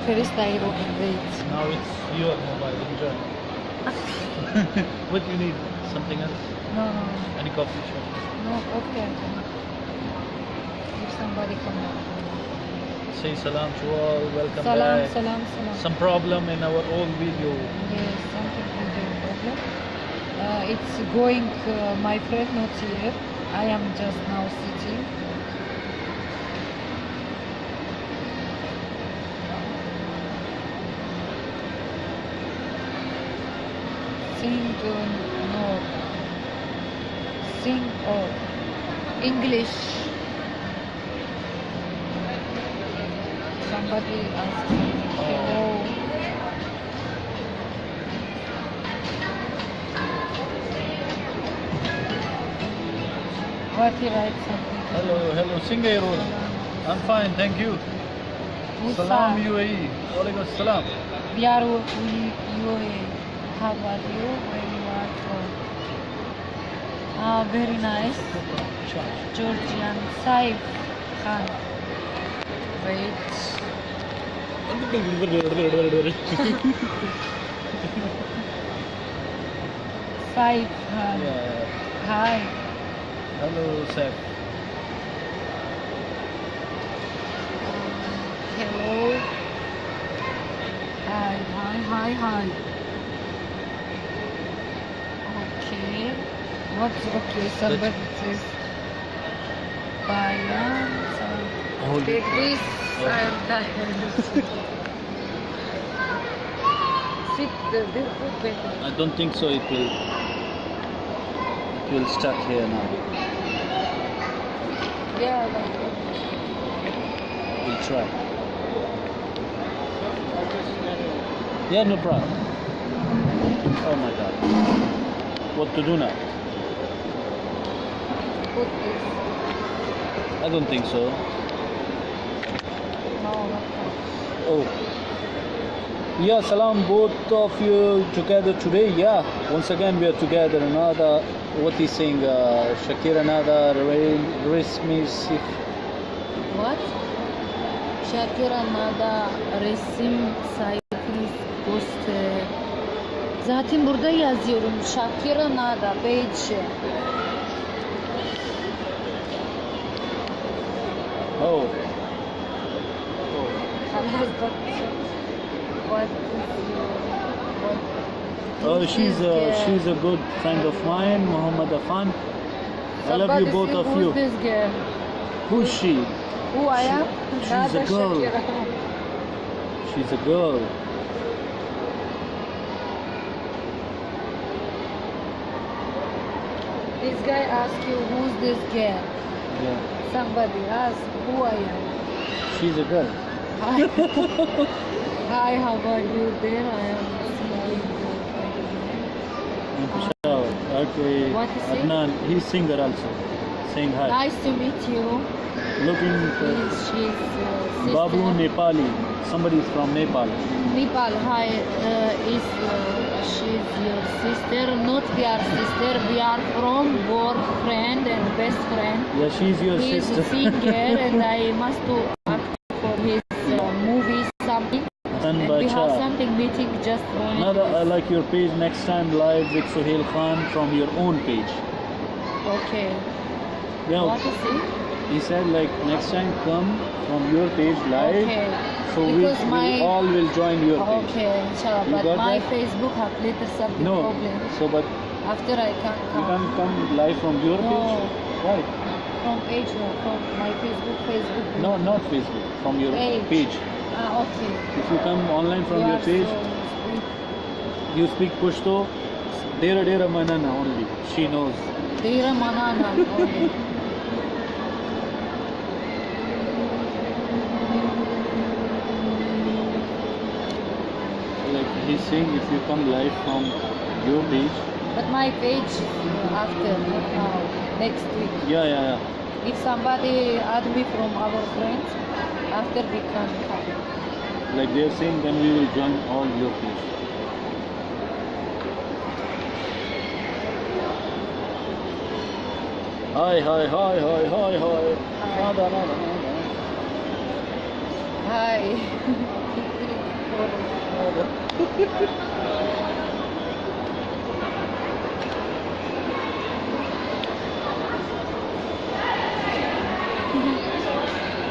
First I wait. Now it's your mobile. Enjoy. What you need? Something else? No, no, Any coffee shop? no. Okay. If somebody come up. Say salam to all. Welcome Salam, back. salam, salam. Some problem in our old video. Yes, something video problem. It's going. My friend not here. I am just now sitting. Sing no. Sing or English. Somebody asked me. Hello. What he write something? Hello, hello. Singairun. I'm fine, thank you. Salam UAE. Walaikum salam. We are UAE. How are you? Where you are from? Very nice. Georgian. Saif Khan. Wait. Saif Khan. Yeah. Hi. Hello, Seth. Hello. Hi, hi, hi, hi. Okay. What's okay? Somebody says Bayan. Hold Take it. this. Yeah. I am tired. Sit there. This is better. I don't think so. It will stuck here now. Yeah, like that. We'll try. Yeah, no problem. Oh my God. What to do now? Put this. I don't think so. No, not that. Oh. Yeah, salam, both of you together today. Yeah, once again we are together. Another, what he's saying, Shakira, another resmi sif. What? Shakira nada resim sayfınız post. Zaten burada yazıyorum. Shakira nada page. Oh. What is what? Oh, this she's is, she's a good friend of mine, Muhammad Afan. I love somebody you both say, of who's you. this girl? Who's she? Who I am? she's Nada a girl. Shakira. She's a girl. This guy asked you who's this girl? Yeah. Somebody ask who I am. She's a girl. Hi. Hi, how are you there? I am singing. Okay. What is he? Adnan, he's singer also. Saying hi. Nice to meet you. Looking She's sister. Babu Nepali. Somebody is from Nepal. Nepal. Hi. She's your sister. Not we are sister. We are from work friend and best friend. Yeah, she's your He's sister. a singer and I must to act for his movie something. Hassan And we have Bacha. something meeting just going. Another, I like your page. Next time live with Sohail Khan from your own page. Okay. Yeah. What is it? He said like next time come from your page live. Okay. So Because we my- all will join your page. Okay, inshallah. You But got my that? Facebook have little something No. problem. So but After I can you come. can't come live from your No. page. Why? From page, no, from my Facebook. No, not Facebook. From your Page. page. Okay. If you come online from You your are page, so sweet. you speak Pushto. Dera manana only. She knows. Deira manana only. Like he's saying, if you come live from your page. But my page after now, next week. Yeah. If somebody add me from our friends, after we can come. Like they're saying, then we will join all your page. Hi. Nada. Hi.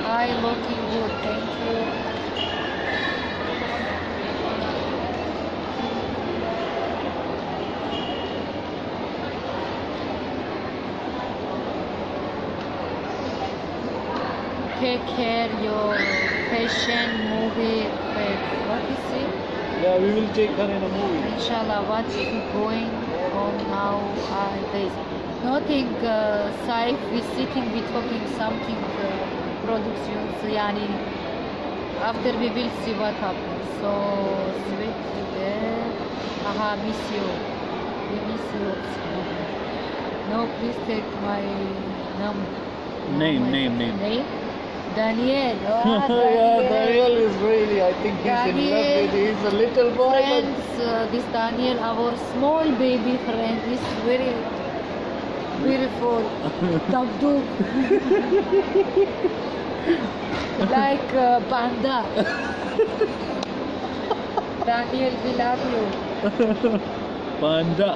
Hi, looking good. Thank you. Take care your fashion movie. What is it? Yeah, we will take her in a movie. Inshallah, what's going on nowadays? Nothing. Saif is sitting, we talking something productions. Yani, after we will see what happens. So sweet there. Aha, miss you. We miss you. No, please take my number. Name. Name? Daniel. Ah, Yeah, Daniel is really, I think he's in love Daniel. with it. He's a little boy, Friends, this Daniel, our small baby friend, is very beautiful. Tabduk. Like panda. Daniel, we love you. but Panda.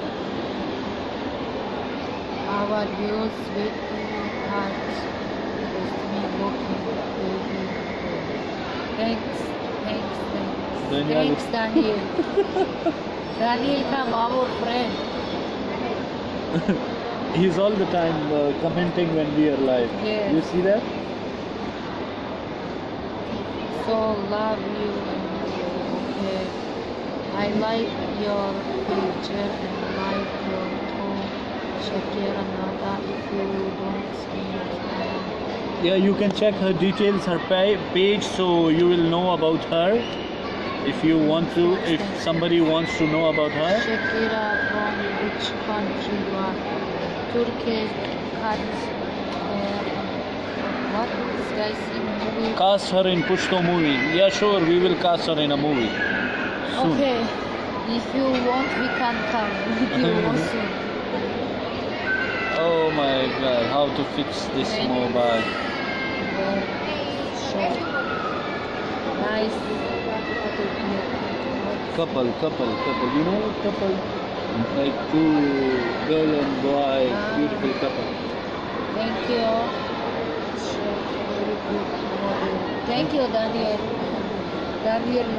Our views with heart. Just me looking baby. Thanks. Daniel. Thanks, Daniel. Daniel, come, our friend. He's all the time commenting when we are live. Yes. You see that? So love you and okay. I like your picture and like your tone. Shakira Nada, if you don't speak. Yeah, you can check her details, her page, so you will know about her. If you want to, if somebody wants to know about her. Shakira from which country you are? Turkey, cut. What is guys in movie? Cast her in Pushto movie. Yeah, sure, we will cast her in a movie soon. Okay. If you want, we can come. If you want soon. Oh my god, how to fix this mobile? Sure. Nice. Couple. You know couple? Like two girl and boy, beautiful couple. Thank you. Sure. Very good model. Thank you, Daniel. Daniel,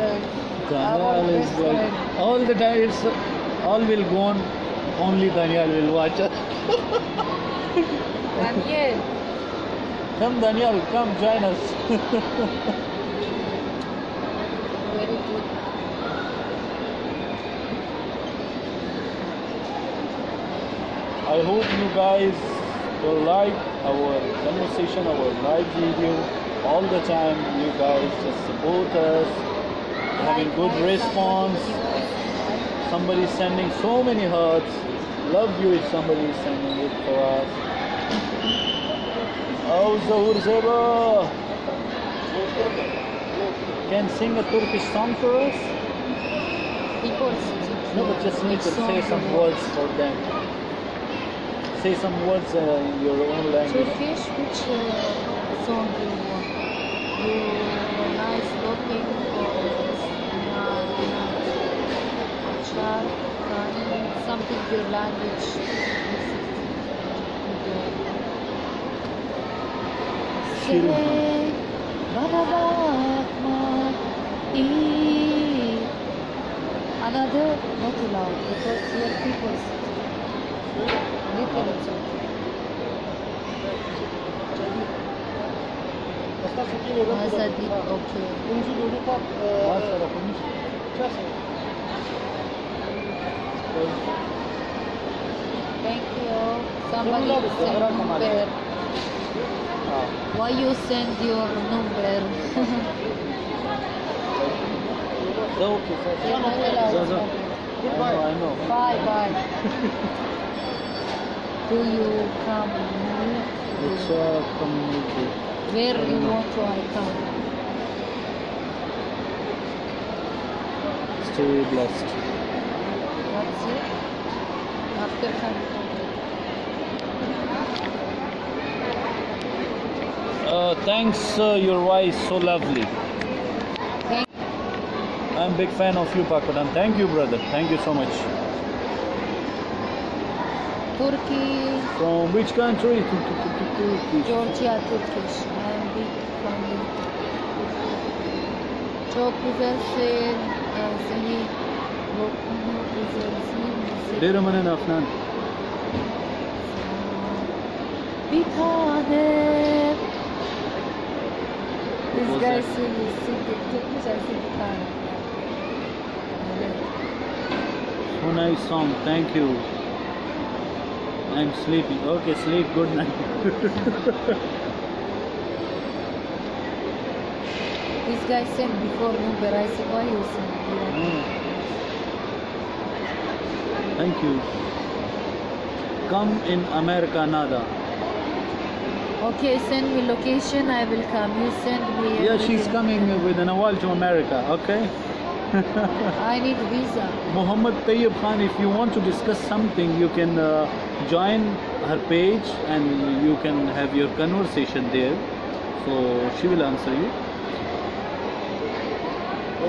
our Daniel is best like friend. all the time. It's all will go on. Only Daniel will watch us. Daniel. Come, Daniel, come join us. Very good. I hope you guys will like our conversation, our live video. All the time, you guys just support us, having good response. Somebody's sending so many hearts. Love you if somebody is sending it for us. Oh, Zahur Zeba! Can sing a Turkish song for us? People sitting No, but just need to say some words for them. Say some words in your own language. Turkish, which song do you want? You nice looking or something your language. Say, bana bakma, iyi. Another, not loud, because here people sit. Little it's okay. Masadik, okay. Thank you. Somebody send number. Why you send your number? I know. Bye. Do you come? It's a community. Where you want to I come? Stay blessed. That's it. After coming. Thanks, your voice so lovely. I'm big fan of you, Pakistan. Thank you, brother. Thank you so much. Turkey, From which country? Turkey. Georgia, Turkish. I am big fan. Çok güzelsin. Seni okuma güzelsin. Deramanın Afnan. Bir tane. This was guy that? singing çok güzelsin bir tane. Öyle. So nice song. Thank you. I'm sleepy. Okay, sleep. Good night. This guy sent before number. I said, why you send? Thank you. Come in America, nada. Okay, send me location. I will come. You send me. Yeah, she's everything. coming with an awal to America. Okay. I need visa. Muhammad Tayyib Khan, if you want to discuss something, you can join her page and you can have your conversation there. So she will answer you.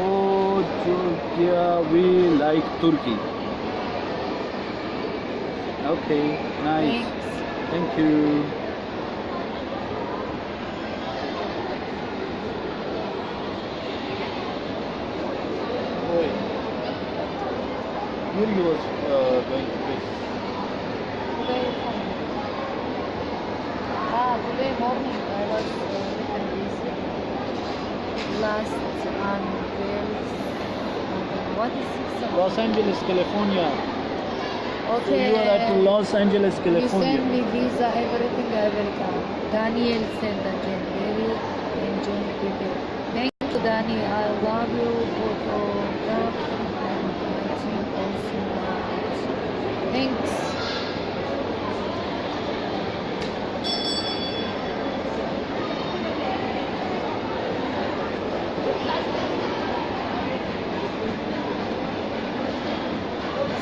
Oh, Georgia, we like Turkey. Okay, nice. Thanks. Thank you. Where you was going to be? Today morning I was little busy. Last on Wales. What is it? Los Angeles, California. So Okay. you are at Los Angeles, You California. send me visa, everything I will come. Daniel sent again. Very enjoying people. Thank you, Danny. I love you. Photograph and watching also love it. Thanks.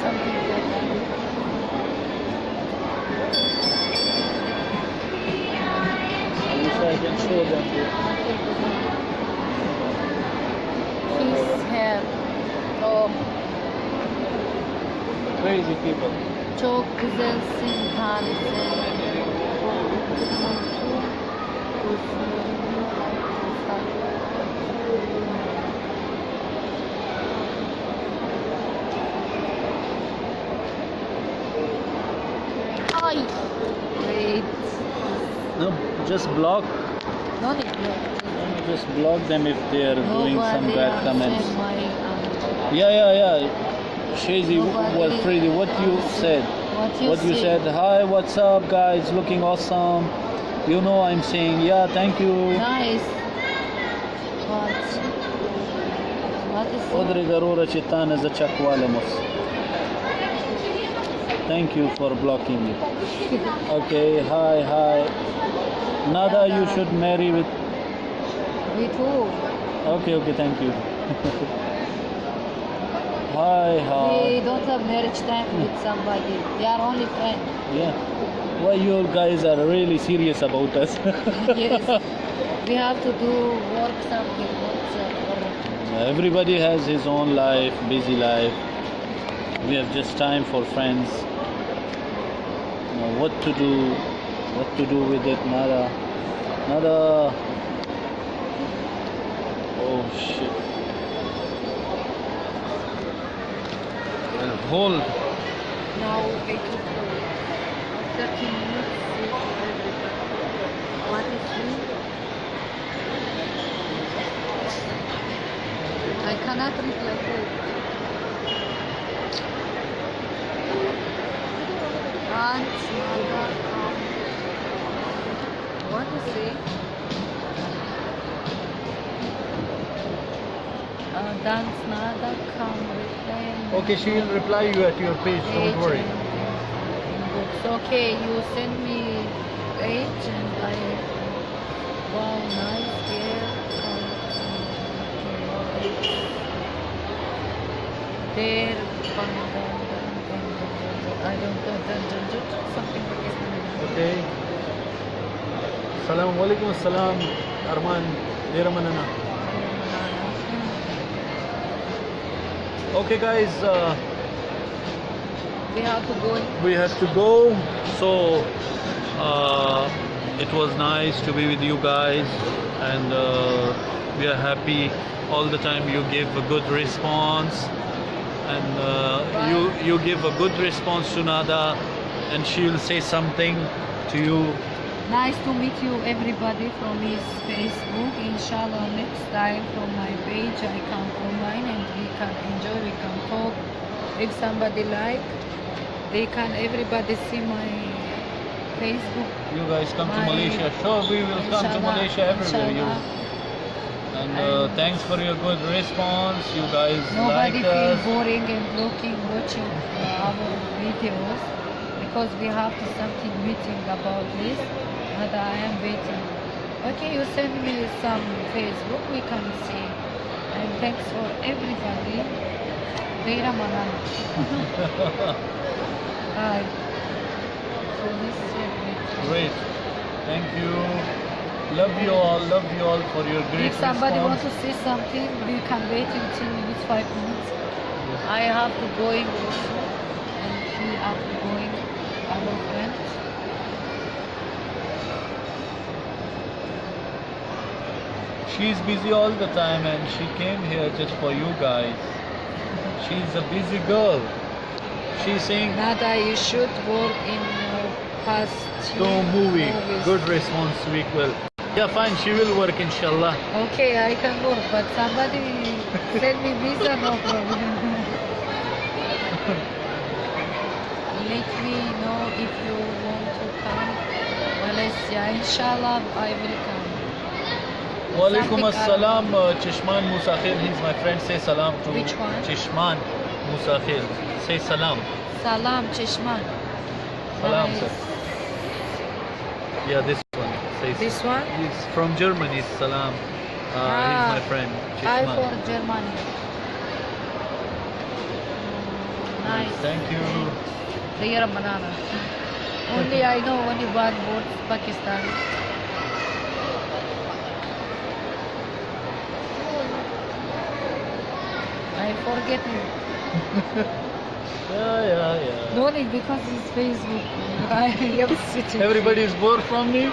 Something like that. I wish I can show them here. His hair. Oh, Crazy people. çok güzelsin tanrısın. Ay. Wait. No, just block. No need to. Just block them if they are doing some Nobody bad comments. answered my Yeah. Shazy, Nobody- well, Freddy, what you said? what you said? Hi, what's up, guys? Looking awesome. You know, I'm saying, yeah, thank you. Nice. What is it? Odri garura chitana za chakwalamus. Thank you for blocking me. Okay, hi. Nada, you should marry with. Me too. Okay, thank you. Hi. We don't have marriage time with somebody. They are only friends. Yeah. Why you guys are really serious about us? Yes. We have to do work something. Or Everybody has his own life, busy life. We have just time for friends. What to do with it? Nada. Oh shit. Hold. now 8 o'clock. 30 minutes. What is it? I cannot read like that. What is it? Dance nada come with them. Okay, she will reply you at your page. Don't worry. Books. Okay, you send me page and I. Wow, nice girl. Okay. There. I don't know. Something like that. Okay. Salam alaikum salam Arman Deramanana. Okay, guys, We have to go. we have to go. So it was nice to be with you guys, and we are happy all the time. You give a good response, and you give a good response to Nada, and she will say something to you. Nice to meet you, everybody, from his Facebook. Inshallah, next time from my page, I come from mine, and we can enjoy. We can talk. If somebody like, they can. Everybody see my Facebook. You guys come to My- Malaysia. Sure, we will come to Inshallah, Malaysia everywhere. You. inshallah. And And- thanks for your good response. You guys Nobody like feel us. boring and watching our videos, because we have to something meeting about this, and I am waiting. Okay, you send me some Facebook, we can see. And thanks for everybody. Veera Manana. Hi. So this is everything. Great. Thank you. Love you all. Love you all for your great If somebody response. wants to say something, we can wait until it's 5 minutes. I have to going also, and he have to going, our friend. She's busy all the time, and she came here just for you guys. She's a busy girl. She's saying Nada, you should work in past no movie. movies. Good response, we will. Yeah, fine. She will work, inshallah. Okay, I can work, but somebody send me visa, no problem. Let me know if you want to come Malaysia. Inshallah, I will come. Walaikum Something assalam, Chishman Musakhir. He's my friend. Say salam to Which one? Chishman Musakhir. Say salam. Salam, Chishman. Salam, Nice. sir. Yeah, this one. Say This one? He's from Germany. Salam. He's my friend. I Chishman. for Germany. Nice. Thank you. Clear banana. Only I know only one word, Pakistani. I forget it. Yeah. No need, because it's Facebook. I am sitting. Everybody is bored from me.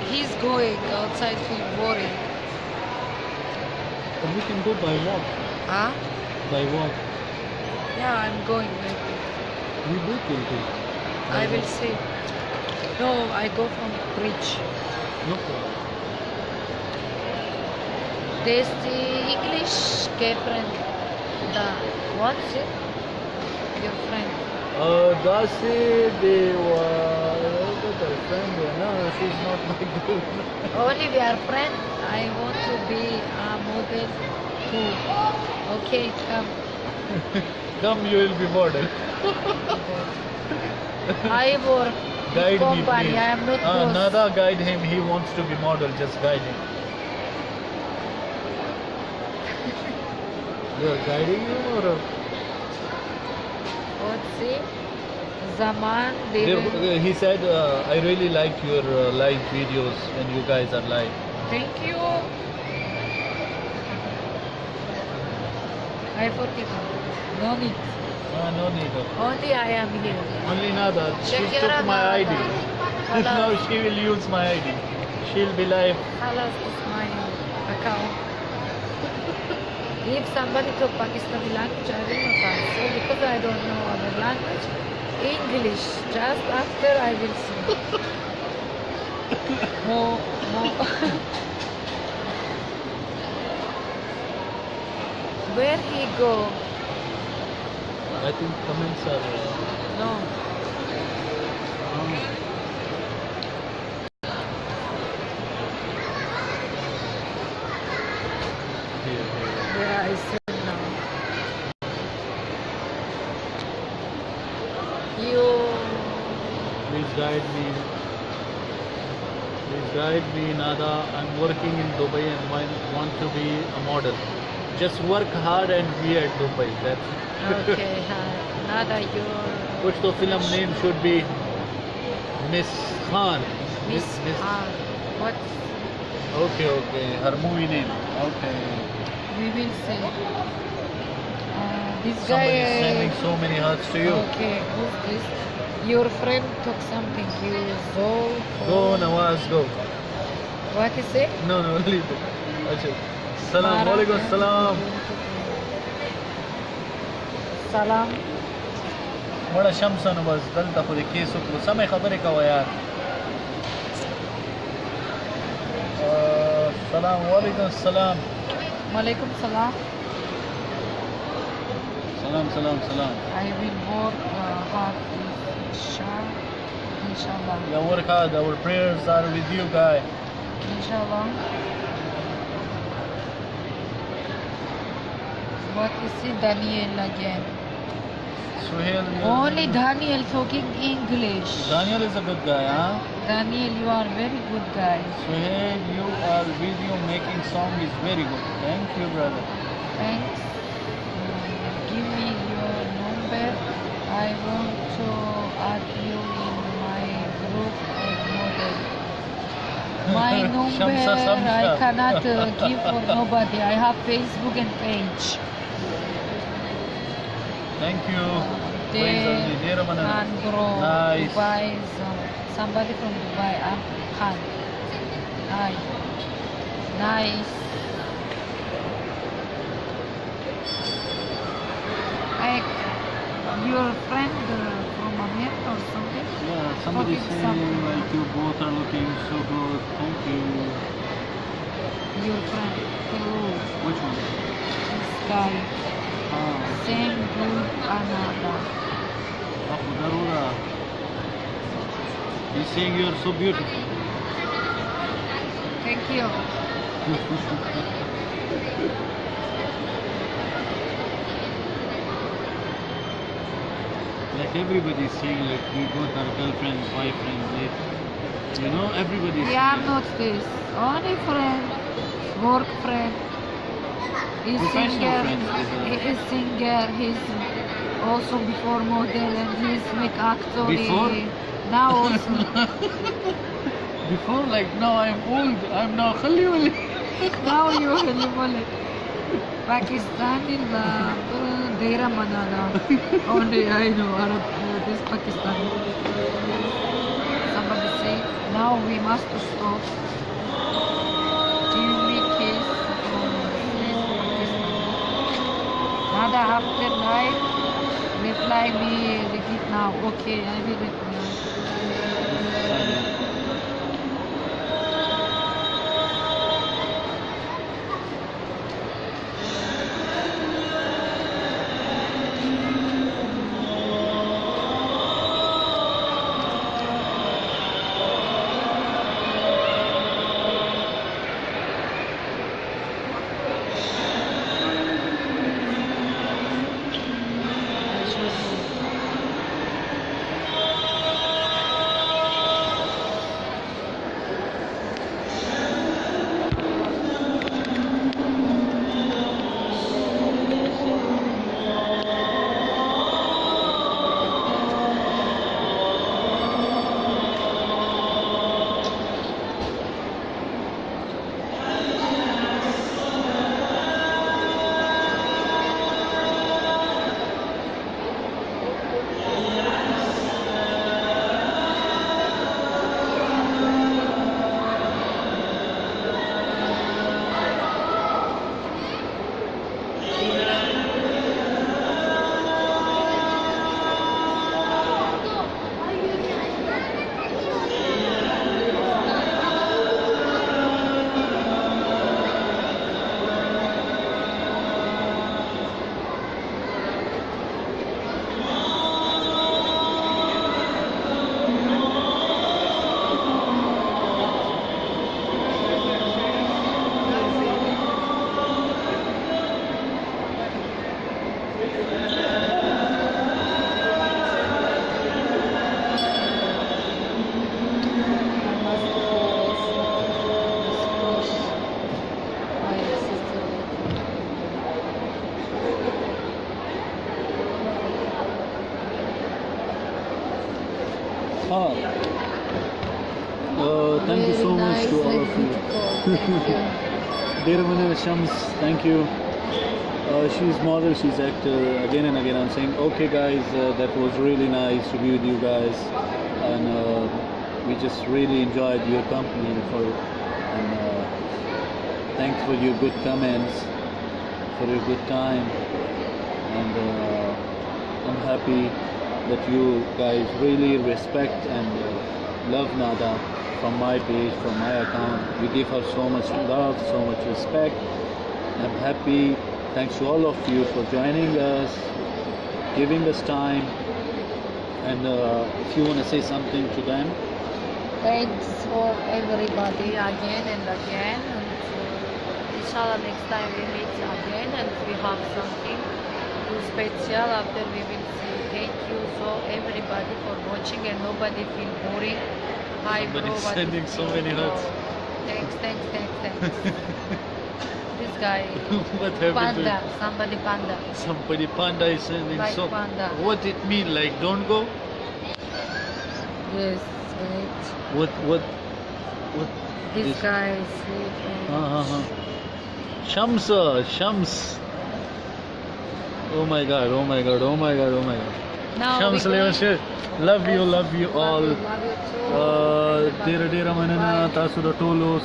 He's going outside, feel boring. We can go by walk. Huh? By walk. Yeah, I'm going maybe. We both will go. I will see. No, I go from bridge. No problem. There's the English gay friend. The what's it? Your friend. Dasi, they were my friend. No, she's not my girl. Only we are friends. I want to be a model too. Okay, come. Come, you will be model. I work Guide me, company. please. I am not boss. Nada, guide him. He wants to be model. Just guide him. You are guiding him or? What's it? Zaman. They will- He said, I really like your live videos when you guys are live. Thank you. I forget. No need. No need of. Only I am here. Only Nada. She Shakira took my ID. Nada. Now Hello. she will use my ID. She'll be live. Halas is my account. If somebody talk Pakistani language, I will not answer because I don't know other language. English. Just after I will see. More. Where he go? I think comments are. No. Here. Where I said now. You. Please guide me. Please guide me, Nada. I'm working in Dubai and want to be a model. Just work hard and be at Dubai. That's Okay, Nada, your which the film name should be Miss Khan. Miss Khan. What? Okay. Her movie name. Okay. We will say. This Somebody is guy. sending so many hearts to you. Okay, who's this? Your friend took something. You Zol. Go Nawaz, go. What is it? No, no, leave it. Achha. Salam, walaikum salam. Salam. بڑا شمسن بس دلته خو د کیس وکړو سمې خبرې کوه یار سلام وعلیکم السلام Malaikum salam. سلام سلام سلام I will work hard inshallah. Yeah, work hard. Our prayers are with you, guy. Inshallah. What is it, Daniel again? Suhail. Only Daniel talking English. Daniel is a good guy, huh? Daniel, you are very good guy. Suhail, you are video making song is very good. Thank you, brother. Thanks. Give me your number. I want to add you in my group of model. My number Shamsa, Shamsa. I cannot give for nobody. I have Facebook and page. Thank you. They Dear Manana. can grow. Nice. Dubai is somebody from Dubai. I'm Khan. Hi. Nice. Like your friend from America or something? Yeah, somebody Talking saying something. like you both are looking so good. Thank you. Your friend. Hello. Which one? This guy. Ah, Same good another. Abu Darura. He's saying you are so beautiful. Thank you. Like everybody is saying like we both are girlfriends, boyfriends, like, you know, everybody is We are not this. Only friend. Work friend. He's Professional singer. friends, He is singer. He's also before model and he's make actor. Before? Now also. Before, like now I'm old, I'm now Khali Wali. Now you will Pakistani Dera Manana. Only I know Arab. This Pakistani. Somebody say now we must stop. Give me kiss. Nada after night. Reply me repeat now. Okay, I will reply. Ah. Thank you so much to all of you. Thank you. Dear Manana Shams, thank you. She's model, she's actor. Again and again, I'm saying, okay, guys, that was really nice to be with you guys, and we just really enjoyed your company and thanks for your good comments, for your good time, and I'm happy that you guys really respect and love Nada from my page, from my account. You give her so much love, so much respect. I'm happy. Thanks to all of you for joining us, giving us time, and if you want to say something to them. Thanks for everybody again and again. And inshallah next time we meet again and we have something special after we will see. Thank you so everybody for watching and nobody feel boring. Hi bro, Somebody's what sending is so it, many bro? hearts. Thanks. This guy, What happened to Panda, it? somebody Panda. Somebody panda is sending Like so. panda. What it mean? Like don't go? Yes, wait. What? This guy is sleeping. Shams. Oh my god. Now Shams we going- Levanshir. Love you all. Love you too. Dera manana tasu da tolo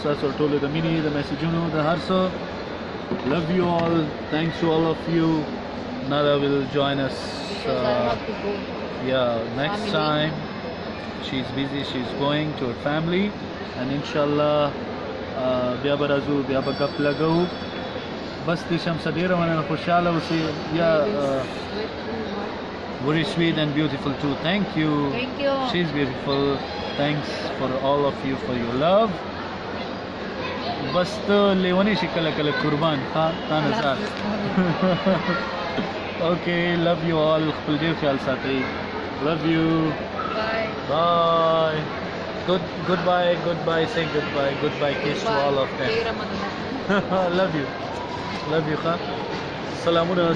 the mini the messageuno the harso. Love you all. Thanks to all of you. Nada will join us. Because I have to go. Yeah, next Family. time. She's busy. She's going to her family, and inshallah, biya barazu biya bagap lagau. Bas di Shamsa dera manana khushala usi yeah. Very sweet and beautiful too. Thank you. Thank you. She's beautiful. Thanks for all of you for your love. Bas to lewani shikala kala kurban. Ha, I love tanazar. this morning. Okay, love you all. Khapal dev khayal sati. Love you. Bye. Bye. Goodbye. Say goodbye. Kiss to all of them. Dera manana. Love you. Kha. Salamuna.